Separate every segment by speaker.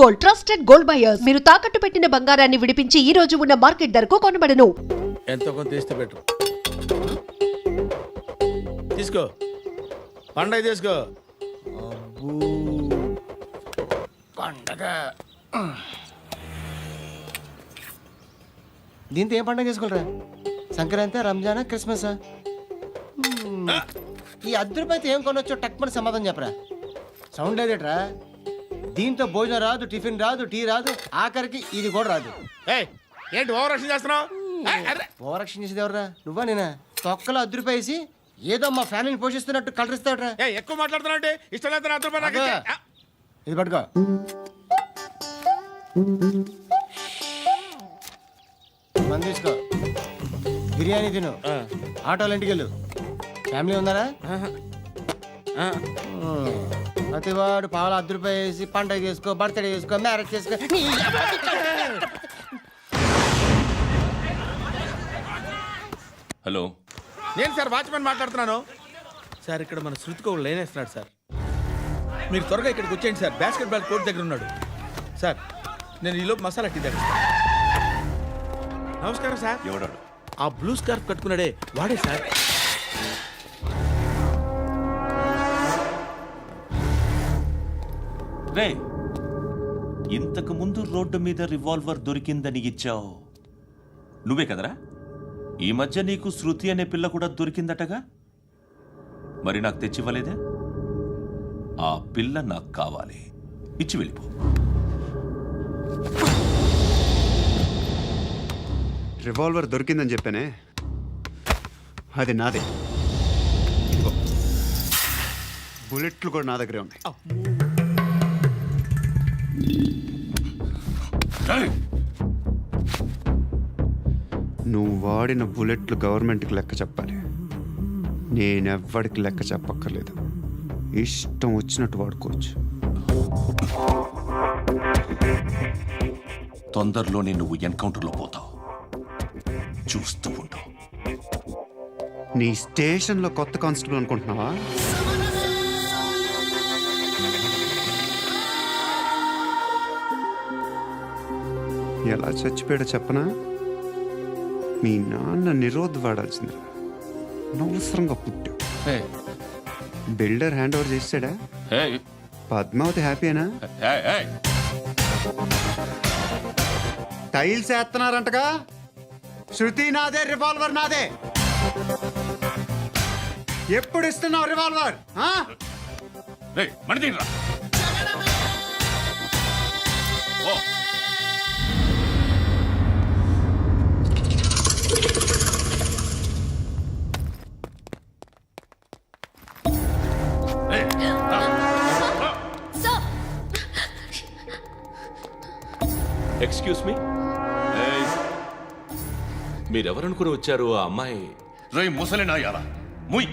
Speaker 1: Gold, trusted gold buyers. మీరు తాకట్టు పెట్టిన బంగారాన్ని విడిపించి ఈ రోజు ఉన్న మార్కెట్ ధరకు కొనబడను.
Speaker 2: ఎంతో కొంత తీస్తే పెట్టు. తీసుకో, పండగ తీసుకో. అబ్బో, పండగ.
Speaker 3: దీంతో ఏం పండుగ చేసుకోలేరా? సంక్రాంతి, రంజానా, క్రిస్మసా? ఈ అద్దరిపైతే ఏం కొనొచ్చో టక్మని సమాధానం చెప్పరా. సౌండ్ లేదేట్రా? దీంతో భోజనం రాదు, టిఫిన్ రాదు, టీ రాదు, ఆఖరికి ఇది కూడా రాదు.
Speaker 2: ఏయ్, ఏంటి ఓవర్ యాక్షన్ చేస్తున్నావు?
Speaker 3: ఓవరాక్షన్ చేసేది ఎవరా? నువ్వా నేనా? తొక్కలో అద్దరిపేసి ఏదో మా ఫ్యామిలీని పోషిస్తున్నట్టు కలరిస్తాడ్రా.
Speaker 2: ఎక్కువ మాట్లాడుతున్నా ఇష్టం లేదు.
Speaker 3: ఇది పట్టుకో. మంది తీసుకో, బిర్యానీ తిను, ఆటోలు ఇంటికి వెళ్ళు. ఫ్యామిలీ ఉన్నారా? ప్రతివాడు పావులు ₹10 పండగ చేసుకో, బర్త్డే చేసుకో, మ్యారేజ్ చేసుకో.
Speaker 4: హలో,
Speaker 2: నేను సార్ వాచ్మెన్ మాట్లాడుతున్నాను. సార్, ఇక్కడ మన శృతికి ఒక లైన్ వేస్తున్నాడు సార్. మీరు త్వరగా ఇక్కడికి వచ్చేయండి సార్. బాస్కెట్ బాల్ కోర్ట్ దగ్గర ఉన్నాడు సార్. నేను ఈలోపు మసాలా టీ దగ్గర. నమస్కారం సార్.
Speaker 4: ఎవడాడు?
Speaker 2: ఆ బ్లూ స్కార్ఫ్ కట్టుకున్నాడే వాడే సార్.
Speaker 4: రే, ఇంతకు ముందు రోడ్డు మీద రివాల్వర్ దొరికిందని ఇచ్చావు నువ్వే కదరా? ఈ మధ్య నీకు శృతి అనే పిల్ల కూడా దొరికిందటగా? మరి నాకు తెచ్చివ్వలేదే? ఆ పిల్ల నాకు కావాలి, ఇచ్చి వెళ్ళిపో.
Speaker 5: రివాల్వర్ దొరికిందని చెప్పానే, అది నాదే. ఇదిగో, బుల్లెట్లు కూడా నా దగ్గరే ఉన్నాయి. నువ్వు వాడిన బుల్లెట్లు గవర్నమెంట్కి లెక్క చెప్పాలి. నేనెవ్వడికి లెక్క చెప్పక్కర్లేదు. ఇష్టం వచ్చినట్టు వాడుకోవచ్చు.
Speaker 4: తొందరలోనే నువ్వు ఎన్కౌంటర్లో పోతావు, చూస్తూ ఉంటావు.
Speaker 5: నీ స్టేషన్లో కొత్త కానిస్టేబుల్ అనుకుంటున్నావా? ఎలా చచ్చిపోయాడో చెప్పనా? మీ నాన్న నిరోధ్ వాడాల్సింది. అనవసరంగా పుట్టావు. బిల్డర్ హ్యాండ్ ఓవర్ చేసాడా? పద్మావతి హ్యాపీనా? టైల్స్ వేస్తున్నారంటగా. శృతి నాదే, రివాల్వర్ నాదే. ఎప్పుడు ఇస్తున్నావు రివాల్వర్?
Speaker 6: ఎక్స్క్యూజ్ మీ, మీరెవరనుకుని వచ్చారు? ఆ అమ్మాయి
Speaker 4: రే ముసలి నాయాల, ముయ్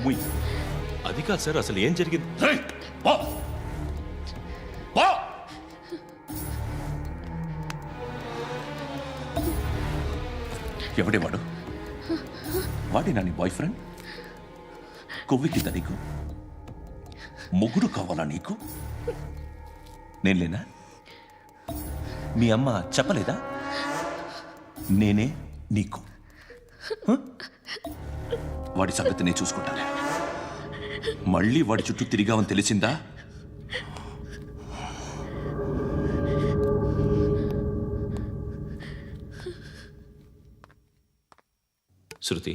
Speaker 4: ముయ్.
Speaker 6: అది కాదు సార్, అసలు ఏం జరిగింది?
Speaker 4: రేయ్, పో. పో. ఎవడేవాడు? వాడేనా నీ బాయ్ ఫ్రెండ్? కొవ్వికిందా నీకు? మొగుడు కావాలా నీకు? నేను లేనా? మీ అమ్మ చెప్పలేదా? నేనే నీకు. వాడి సంగతి నేను చూసుకుంటానే. మళ్ళీ వాడి చుట్టూ తిరిగావని తెలిసిందా?
Speaker 6: శృతి,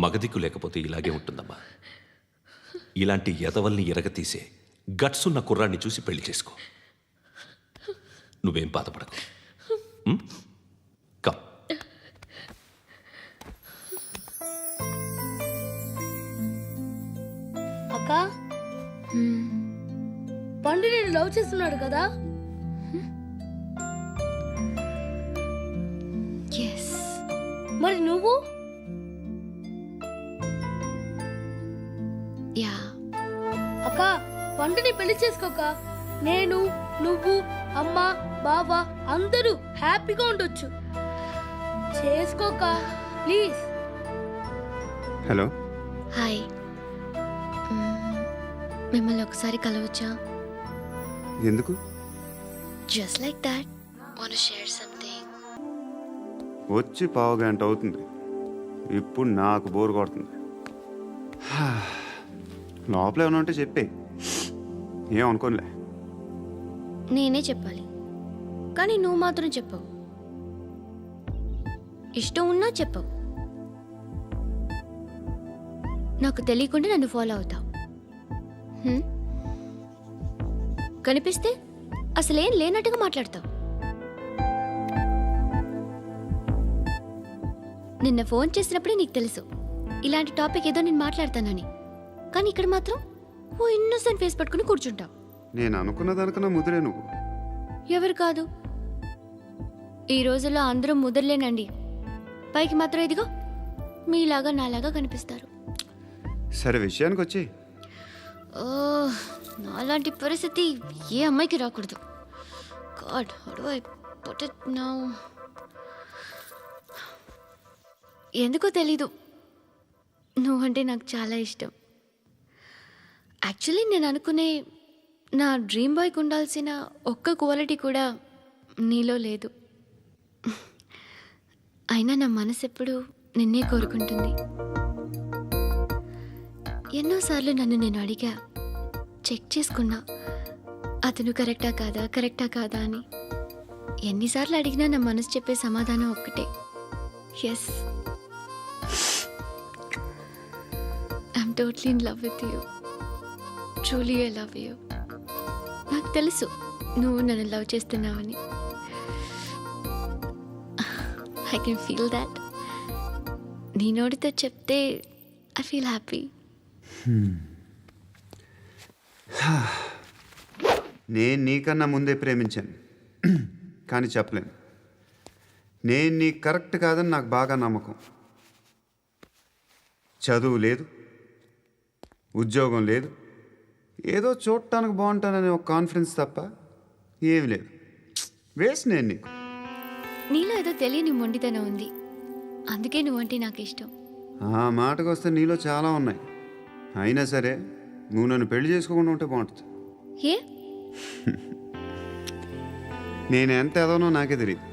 Speaker 6: మగదిక్కు లేకపోతే ఇలాగే ఉంటుందమ్మా. ఇలాంటి ఎదవల్ని ఎరగతీసే గట్స్ ఉన్న కుర్రాన్ని చూసి పెళ్లి చేసుకో. నువ్వేం బాధపడకు. కమ్.
Speaker 7: అక్క, పండు నేను లవ్ చేస్తున్నాడు కదా? మరి నువ్వు? అక్క, పండుని పెళ్లి చేసుకోక నేను, నువ్వు, అమ్మ, బావ అందరూ హ్యాపీగా ఉండొచ్చు. చేసుకోక ప్లీజ్.
Speaker 5: Hello,
Speaker 8: hi. మిమ్మల్ని ఒకసారి కలవచ్చా?
Speaker 5: ఎందుకు?
Speaker 8: Just like that. Want to share something?
Speaker 5: వచ్చి పావుగంట అవుతుంది. ఇప్పుడు నాకు బోర్ కొడుతుంది. లోపల ఏమైనా ఉంటే చెప్పే, ఏం అనుకోనిలే.
Speaker 8: నేనే చెప్పాలి, కానీ నువ్వు మాత్రం చెప్పవు. ఇష్టం ఉన్నా చెప్పవు. నాకు తెలియకుండా నన్ను ఫాలో అవుతావు. కనిపిస్తే అసలేం లేనట్టుగా మాట్లాడతావు. నిన్న ఫోన్ చేసినప్పుడే నీకు తెలుసు ఇలాంటి టాపిక్ ఏదో నేను మాట్లాడతానని, కానీ ఇక్కడ మాత్రం ఓ ఇన్నోసెంట్ ఫేస్ పట్టుకుని కూర్చుంటావు.
Speaker 5: నేను అనుకున్న దానికన్నా ముదిరే నువ్వు.
Speaker 8: ఎవరు కాదు, ఈ రోజుల్లో అందరూ ముదరలేనండి. పైకి మాత్రం ఇదిగో మీలాగా నాలాగా కనిపిస్తారు.
Speaker 5: సరే విషయానికి వచ్చి,
Speaker 8: నాలాంటి పరిస్థితి ఏ అమ్మాయికి రాకూడదు. God, how do I put it now? ఎందుకో తెలీదు, నువ్వంటే నాకు చాలా ఇష్టం. యాక్చువల్లీ నేను అనుకునే నా డ్రీమ్ బాయ్కి ఉండాల్సిన ఒక్క క్వాలిటీ కూడా నీలో లేదు. అయినా నా మనసు ఎప్పుడు నిన్నే కోరుకుంటుంది. ఎన్నోసార్లు నన్ను నేను అడిగా, చెక్ చేసుకున్నా అతను కరెక్టా కాదా అని. ఎన్నిసార్లు అడిగినా నా మనసు చెప్పే సమాధానం ఒక్కటే, yes, I'm totally in love with you. Truly I love you. నాకు తెలుసు నువ్వు నన్ను లవ్ చేస్తున్నావని. I can feel that. నీ నోటితో చెప్తే ఐ ఫీల్ హ్యాపీ.
Speaker 5: నేను నీకన్నా ముందే ప్రేమించాను, కానీ చెప్పలేను. నేను నీకు కరెక్ట్ కాదని నాకు బాగా నమ్మకం. చదువు లేదు, ఉద్యోగం లేదు, ఏదో చూడటానికి బాగుంటాననే ఒక కాన్ఫిడెన్స్ తప్ప ఏమి లేదు. వేస్ట్ నేను నీకు.
Speaker 8: నీలో ఏదో తెలియని మొండితనం ఉంది, అందుకే నువ్వంటే నాకు ఇష్టం.
Speaker 5: ఆ మాటకు వస్తే నీలో చాలా ఉన్నాయి. అయినా సరే నువ్వు నన్ను పెళ్లి చేసుకోకుండా ఉంటే బాగుంటుంది.
Speaker 8: ఏ?
Speaker 5: నేను ఎంత ఎదవనో నాకే తెలియదు.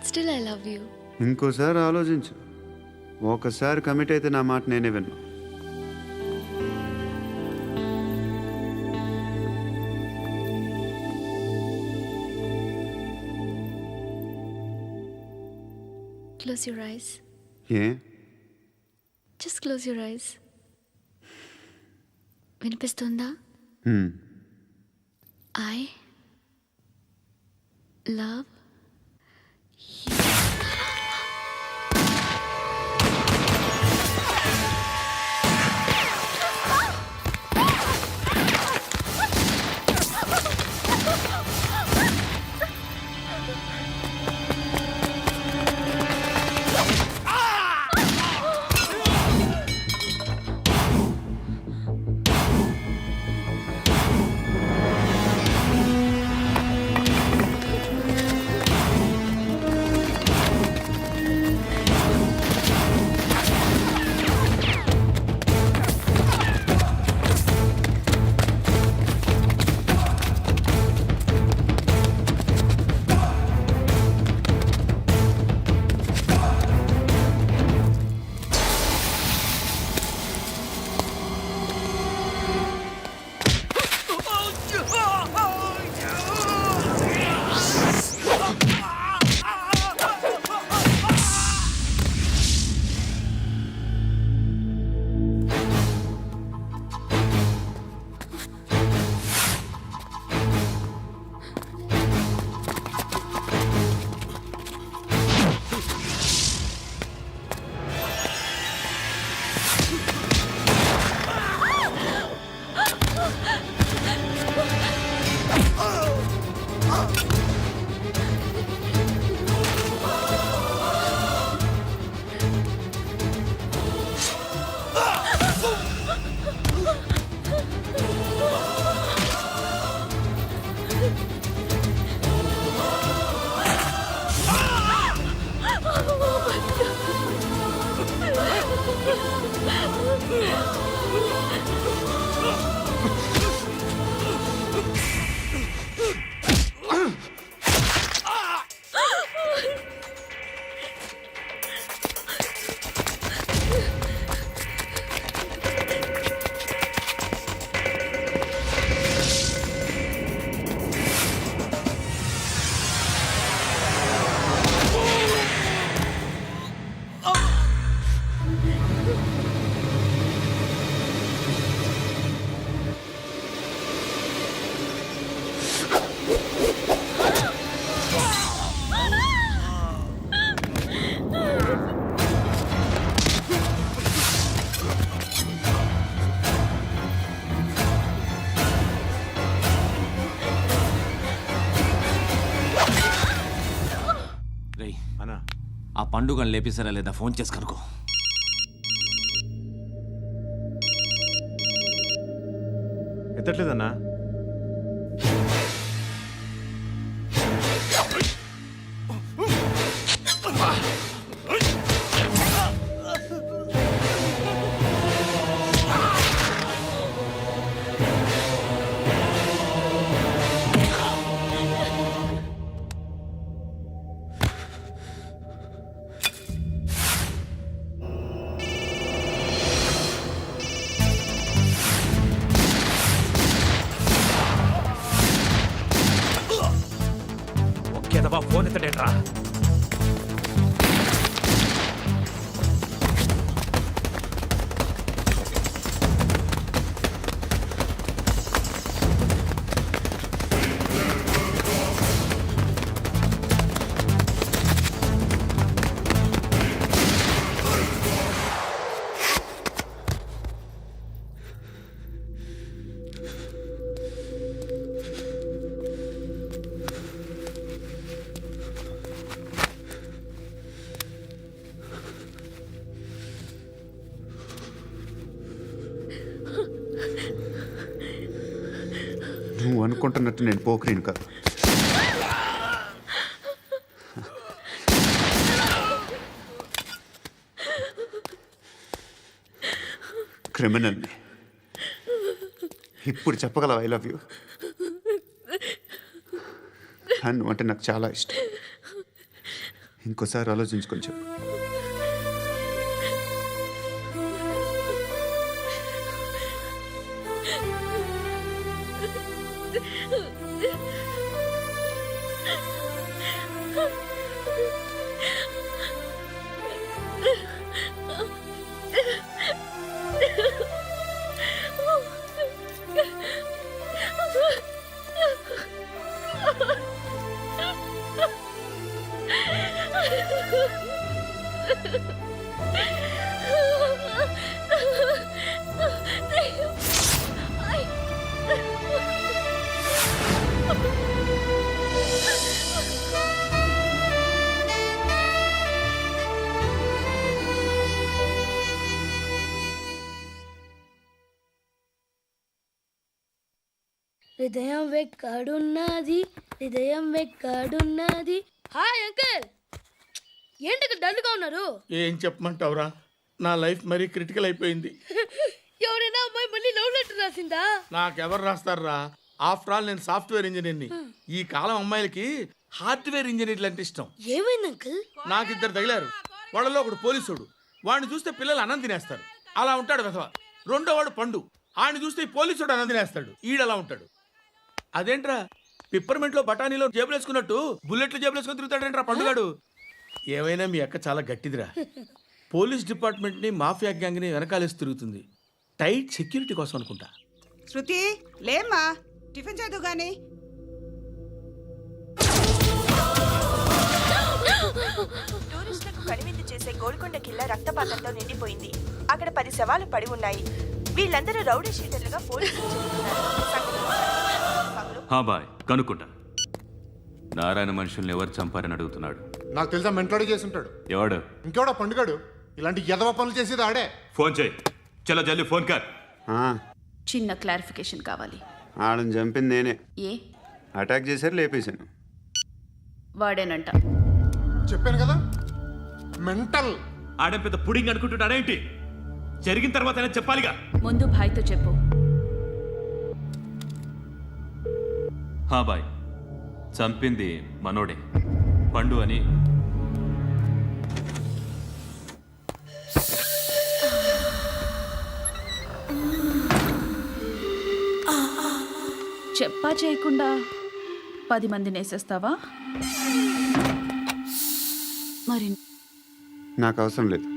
Speaker 8: Still I love you.
Speaker 5: ఇంకోసారి ఆలోచించు. ఒకసారి కమిట్ అయితే నా మాట నేనే విన్నా.
Speaker 8: Close your eyes.
Speaker 5: A?
Speaker 8: Just close your eyes. వినిపిస్తుందా? I love you.
Speaker 9: పండుగను లేపేసారా లేదా ఫోన్ చేసి కనుకో.
Speaker 10: ఎత్తట్లేదన్నా.
Speaker 9: ఒకేదవా ఫోన్ ఎత్తడేట్రా.
Speaker 5: నువ్వు అనుకుంటున్నట్టు నేను పోకరీని కాదు. క్రిమినల్ని. ఇప్పుడు చెప్పగలవు ఐ లవ్ యూ. నువ్వు అంటే నాకు చాలా ఇష్టం. ఇంకోసారి ఆలోచించుకొని చెప్పు.
Speaker 7: హృదయం వెక్కడున్నది, హృదయం వెక్కడున్నది. హాయ్ అంకుల్, ఏంటి డల్గా ఉన్నారు?
Speaker 2: ఏం చెప్పమంటావురా, నా లైఫ్ మరీ క్రిటికల్ అయిపోయింది.
Speaker 7: ఎవరైనా అమ్మాయి మళ్ళీ లవ్ లెటర్ రాసిందా?
Speaker 2: నాకెవరు రాస్తారా? ఆఫ్టర్ ఆల్ నేను సాఫ్ట్వేర్ ఇంజనీర్ని. ఈ కాలం అమ్మాయిలకి హార్డ్వేర్ ఇంజనీర్లు అంటే ఇష్టం.
Speaker 7: ఏమైంది అంకుల్?
Speaker 2: నాకు ఇద్దరు తగిలారు. వాళ్ళలో ఒకడు పోలీసుడు. వాడిని చూస్తే పిల్లలు అన్నం తినేస్తారు, అలా ఉంటాడు వెధవ. రెండో వాడు పండు. ఆయన చూస్తే ఈ పోలీసుడు అన్నం తినేస్తాడు, ఈడలా ఉంటాడు. అదేంట్రా పిప్పర్మెంట్లో బఠానీలో జేబులు వేసుకున్నట్టు బుల్లెట్లు జేబులు వేసుకుని తిరుగుతాడేంట్రా పండుగాడు. ఏమైనా మీ అక్క చాలా గట్టిదిరా. పోలీస్ డిపార్ట్మెంట్ని మాఫియా గ్యాంగ్ని వెనకాలేసి తిరుగుతుంది. టైట్ సెక్యూరిటీ కోసం అనుకుంటా.
Speaker 11: శృతి లేమ్మా, టిఫిన్ చేద్దు గాని.
Speaker 12: టూరిస్టులకు కనువిందు చేసే గోల్కొండ కిల్లా రక్తపాతంతో నిండిపోయింది. అక్కడ 10 శవాలు పడి ఉన్నాయి. వీళ్ళందరూ రౌడీ షీటర్లుగా పోలీసులు చెబుతున్నారు.
Speaker 10: హా బాయ్, కనుక్కుంటా. నారాయణ మనుషుల్ని ఎవరు చంపారని అడుగుతున్నాడు.
Speaker 13: నాకు తెలుసా, మెంటలాడి చేసి ఉంటాడు.
Speaker 10: ఎవడు?
Speaker 13: ఇంకెవడా పండుగాడు. ఇలాంటి ఎదవ పనులు చేసేది ఆడే.
Speaker 10: ఫోన్ చేయి. చలో జల్దీ ఫోన్ కర్.
Speaker 12: చిన్న క్లారిఫికేషన్ కావాలి.
Speaker 5: ఆడని చంపింది నేనే.
Speaker 12: ఏ?
Speaker 5: అటాక్ చేశారు, లేపేశాను.
Speaker 12: వాడేనంట.
Speaker 13: చెప్పాను కదా, మెంటల్.
Speaker 10: ఆడే పెద్ద పుడింగ్ అనుకుంటున్నాడేంటి? జరిగిన తర్వాత చెప్పాలిగా.
Speaker 12: ముందు భాయ్తో చెప్పు.
Speaker 10: హా బాయ్, చంపింది మనోడే, పండు అని.
Speaker 12: చెప్పా చేయకుండా 10 మందిని వేసేస్తావా? మరి
Speaker 5: నాకు అవసరం లేదు.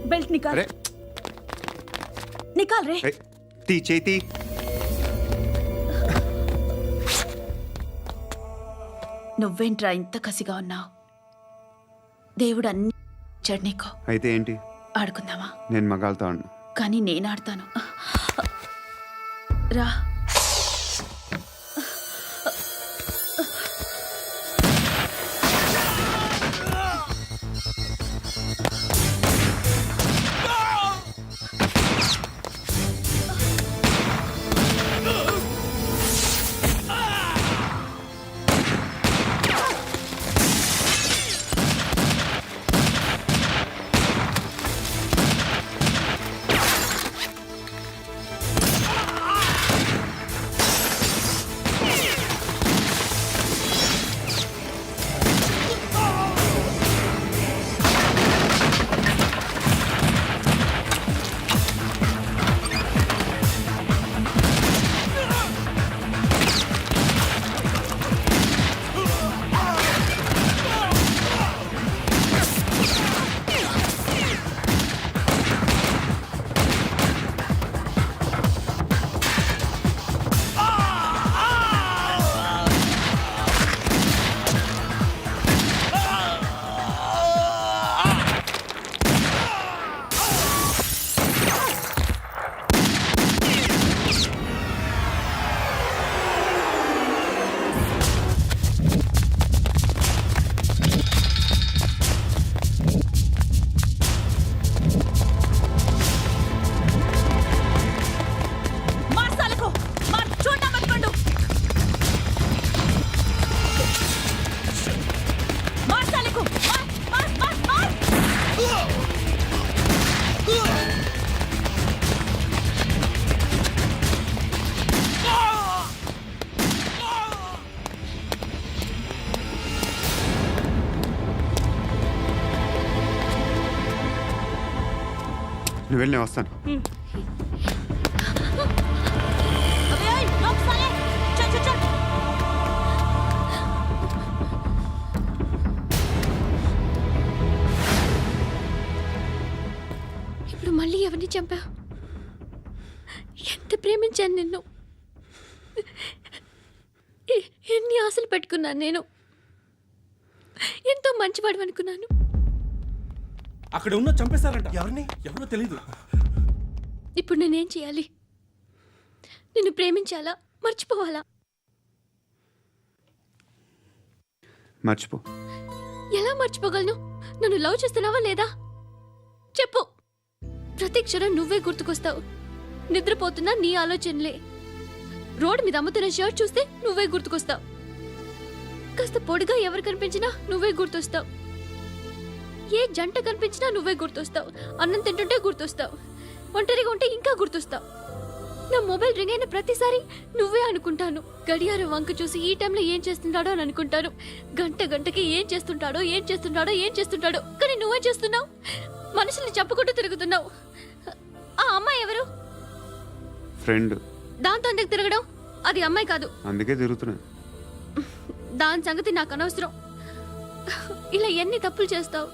Speaker 12: बेल्ट निकाल। निकाल रे।
Speaker 5: ती చేతి.
Speaker 12: నువ్వేంట్రా ఇంత కసిగా ఉన్నావు? దేవుడు అన్ని ఇచ్చాడు నీకు.
Speaker 5: అయితే ఏంటి?
Speaker 14: ఆడుకుందామా?
Speaker 5: నేను మగాళ్ళతో ఆడను.
Speaker 14: కానీ నేను ఆడతాను. రా.
Speaker 5: నువ్వు వెళ్ళి నేను వస్తాను.
Speaker 8: ఇప్పుడు మళ్ళీ ఎవరిని చంపా? ఎంత ప్రేమించాను నిన్ను, ఎన్ని ఆశలు పెట్టుకున్నాను నేను. ఎంతో మంచివాడు అనుకున్నాను.
Speaker 9: అక్కడ ఉన్న చంపేశారంట. ఎవరిని? ఎవరో తెలీదు.
Speaker 8: ఇప్పుడు నేనేం చేయాలి? నిన్ను ప్రేమించాలా, మర్చిపోవాలా?
Speaker 5: మర్చిపో.
Speaker 8: ఎలా మర్చిపోగలను? నన్ను లవ్ చేస్తున్నావా లేదా చెప్పు. ప్రతి క్షణం నువ్వే గుర్తుకొస్తావు. నిద్రపోతున్నా నీ ఆలోచనలే. రోడ్డు మీద అమ్ముతున్న షర్ట్ చూస్తే నువ్వే గుర్తుకొస్తావు. కాస్త పొడిగా ఎవరు కనిపించినా నువ్వే గుర్తొస్తావు. ఏ జంట కనిపించినా నువ్వే గుర్తొస్తావు. అన్నం తింటుంటే గుర్తొస్తావు. ఒంటరిగా ఉంటే ఇంకా గుర్తొస్తావు. నా మొబైల్ రింగ్ అయిన ప్రతిసారి నువ్వే అనుకుంటాను. గడియారం వంక చూసి ఈ టైంలో ఏం చేస్తుంటాడో అని అనుకుంటాను. గంట గంటకి ఏం చేస్తుంటాడో కానీ నువ్వే చేస్తున్నావు. మనుషుల్ని చెప్పుకుంటూ తిరుగుతున్నావు. ఆ అమ్మాయి ఎవరు?
Speaker 5: ఫ్రెండ్.
Speaker 8: దాంతో ఎందుకు తిరగడం? అది అమ్మాయి కాదు.
Speaker 5: అందుకే తిరుగుతున్నా.
Speaker 8: దాని సంగతి నాకు అనవసరం. ఇలా ఎన్ని తప్పులు చేస్తావు?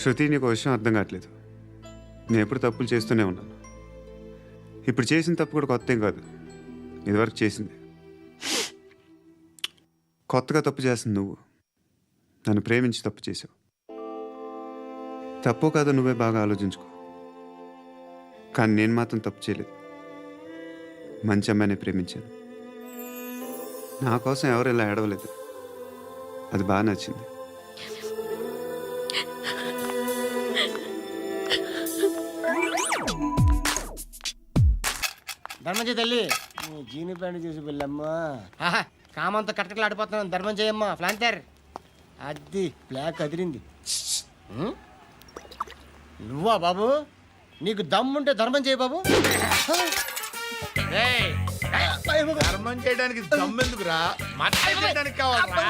Speaker 5: శృతి, నీకు విషయం అర్థం కావట్లేదు. నేను ఎప్పుడు తప్పులు చేస్తూనే ఉన్నాను. ఇప్పుడు చేసిన తప్పు కూడా కొత్త ఏం కాదు, ఇదివరకు చేసింది. కొత్తగా తప్పు చేస్తుంది నువ్వు. నన్ను ప్రేమించి తప్పు చేసావు. తప్పో కాదో నువ్వే బాగా ఆలోచించుకో. కానీ నేను మాత్రం తప్పు చేయలేదు. మంచి అమ్మాయిని ప్రేమించాను. నా కోసం ఎవరు ఇలా ఏడవలేదు. అది బాగా నచ్చింది.
Speaker 3: ధర్మం చేయి తల్లి. జీని ప్యాంట్ చూసి వెళ్ళమ్మా. కామంతో కట్టకలు ఆడిపోతున్నాను. ధర్మం చేయమ్మా. ఫ్లాంతర్ అది బ్లాక్ అదిరింది. నువ్వా బాబు? నీకు దమ్ముంటే ధర్మం చేయి బాబు.
Speaker 2: ధర్మం చేయడానికి దమ్మెందుకురా? చేయడానికి కావాలరా?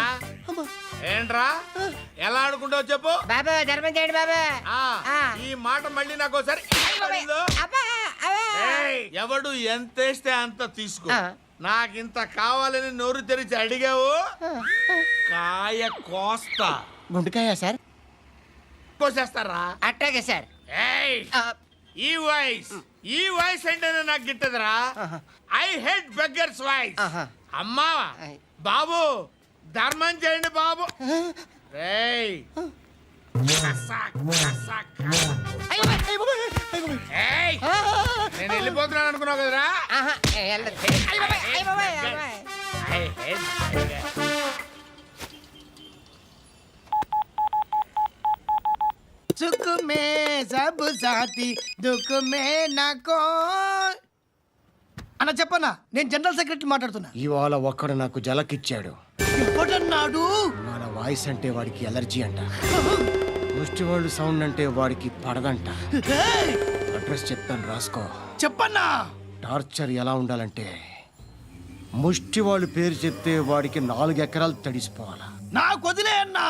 Speaker 2: ఏంట్రా ఎలా ఆడుకుంటావు చెప్పు
Speaker 3: బాబా. ధర్మం చేయండి బాబా.
Speaker 2: ఈ మాట మళ్ళీ నాకు ఒకసారి ఎవడు ఎంత వేస్తే అంత తీసుకో. నాకింత కావాలని నోరు తెరిచి అడిగావు, కాయ కోస్తా.
Speaker 3: గుండెకాయ సార్?
Speaker 2: కోసేస్తారా?
Speaker 3: అట్టాగే సార్.
Speaker 2: ఈ వాయిస్ అంటేనే నాకు గిట్టదురా. I hate beggars voice. అమ్మా బాబు, ధర్మం చేయండి బాబు. రేయ్ నేను వెళ్ళిపోతున్నాను అనుకున్నావు కదరా.
Speaker 3: సుఖ మే సబ్ సాతి దుఃఖ మే నాకో అన్న చెప్పన్నా, నేను జనరల్ సెక్రటరీ మాట్లాడుతున్నా. ఇవాళ ఒక్కడు నాకు జలకిచ్చాడు. ఎవడన్నాడు? మన వాయిస్ అంటే వాడికి ఎలర్జీ అంట, ముష్టి వాళ్ళు సౌండ్ అంటే వాడికి పడదంట. అడ్రస్ చెప్తాను, రాసుకో. చెప్పన్నా. టార్చర్ ఎలా ఉండాలంటే ముష్టి వాళ్ళు పేరు చెప్తే వాడికి 4 ఎకరాలు తడిసిపోవాలా. నాకు వదిలే అన్నా.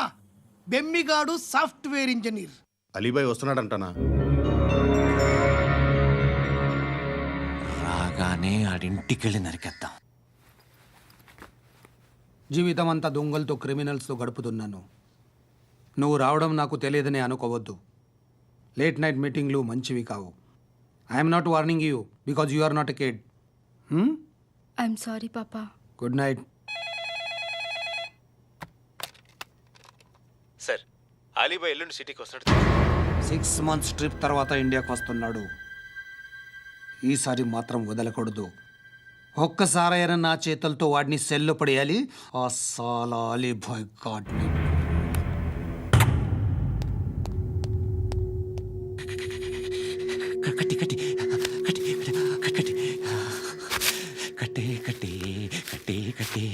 Speaker 3: బెమ్మిగాడు సాఫ్ట్వేర్ ఇంజనీర్.
Speaker 13: అలీబాయ్ వస్తున్నాడంటనా?
Speaker 3: రాగానే ఆడింటికెళ్ళి నరికేద్దాం.
Speaker 9: జీవితం అంతా దొంగలతో క్రిమినల్స్తో గడుపుతున్నాను. నువ్వు రావడం నాకు తెలియదని అనుకోవద్దు. లేట్ నైట్ మీటింగ్లు మంచివి కావు. I'm not warning you because you are not a kid.
Speaker 8: I'm sorry papa.
Speaker 9: Good night.
Speaker 6: Sir అలీబాయ్ ఎల్లుండి సిటీకి వస్తాడు.
Speaker 9: 6 months ట్రిప్ తర్వాత ఇండియాకి వస్తున్నాడు. ఈసారి మాత్రం వదలకూడదు. ఒక్కసారైనా నా చేతులతో వాడిని సెల్లో పడేయాలి. ఆ సాలా అలీబాయ్ గాడ్ని.
Speaker 3: కట్టి కట్టి కట్టి కట్టి కట్టి కట్టి కట్టి కట్టి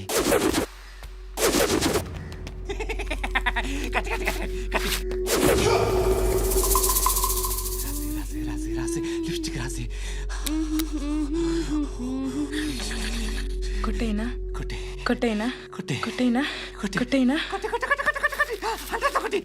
Speaker 3: రాసి రాసి లిప్స్టిక్ రాసి
Speaker 12: కొట్టేనా
Speaker 3: కొట్టి
Speaker 12: కొట్టేనా
Speaker 3: కొట్టి
Speaker 12: కొట్టేనా
Speaker 3: కొట్టి
Speaker 12: కొట్టేనా
Speaker 3: కొట్టి కొట్టి కొట్టి కొట్టి కొట్టి కొట్టి కొట్టి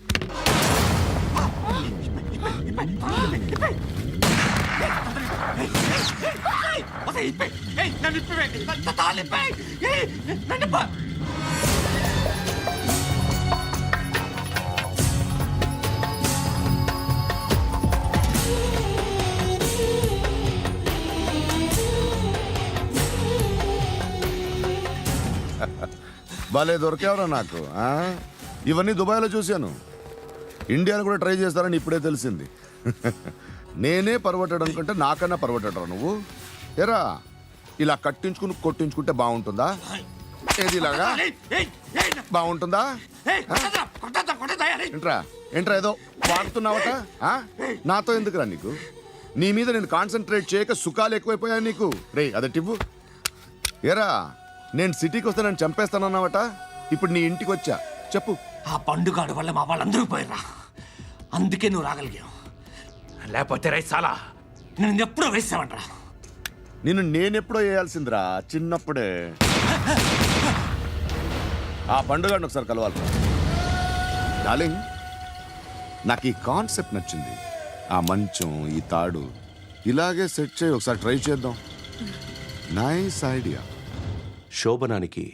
Speaker 13: భలే దొరికేవరా నాకు. ఇవన్నీ దుబాయ్లో చూశాను. ఇండియాలో కూడా ట్రై చేస్తారని ఇప్పుడే తెలిసింది. నేనే పర్వటాడు అనుకుంటే నాకన్నా పర్వటాడరా నువ్వు. ఎరా ఇలా కట్టించుకుని కొట్టించుకుంటే బాగుంటుందా? ఏది ఇలాగా బాగుంటుందా? ఏంట్రా ఏంట్రా ఏదో వాడుతున్నావట? నాతో ఎందుకురా నీకు? నీ మీద నేను కాన్సన్ట్రేట్ చేయక సుఖాలు ఎక్కువైపోయాయి నీకు. రే అదటివ్వు. ఎరా నేను సిటీకి వస్తే నన్ను చంపేస్తానన్నావట. ఇప్పుడు నీ ఇంటికి వచ్చా. చెప్పు.
Speaker 3: ఆ పండుగాడు వల్ల మా వాళ్ళందరూ పోయిర్రా. అందుకే నువ్వు రాగలిగావు. లేకపోతే రైసాలా నేను ఎప్పుడో వేసావంటరా.
Speaker 13: నిన్ను నేనెప్పుడో వేయాల్సిందిరా, చిన్నప్పుడే. ఆ పండుగను ఒకసారి కలవాలి. డార్లింగ్, నాకు ఈ కాన్సెప్ట్ నచ్చింది. ఆ మంచం, ఈ తాడు ఇలాగే సెట్ చేయి. ఒకసారి ట్రై చేద్దాం. Nice idea.
Speaker 6: శోభనానికి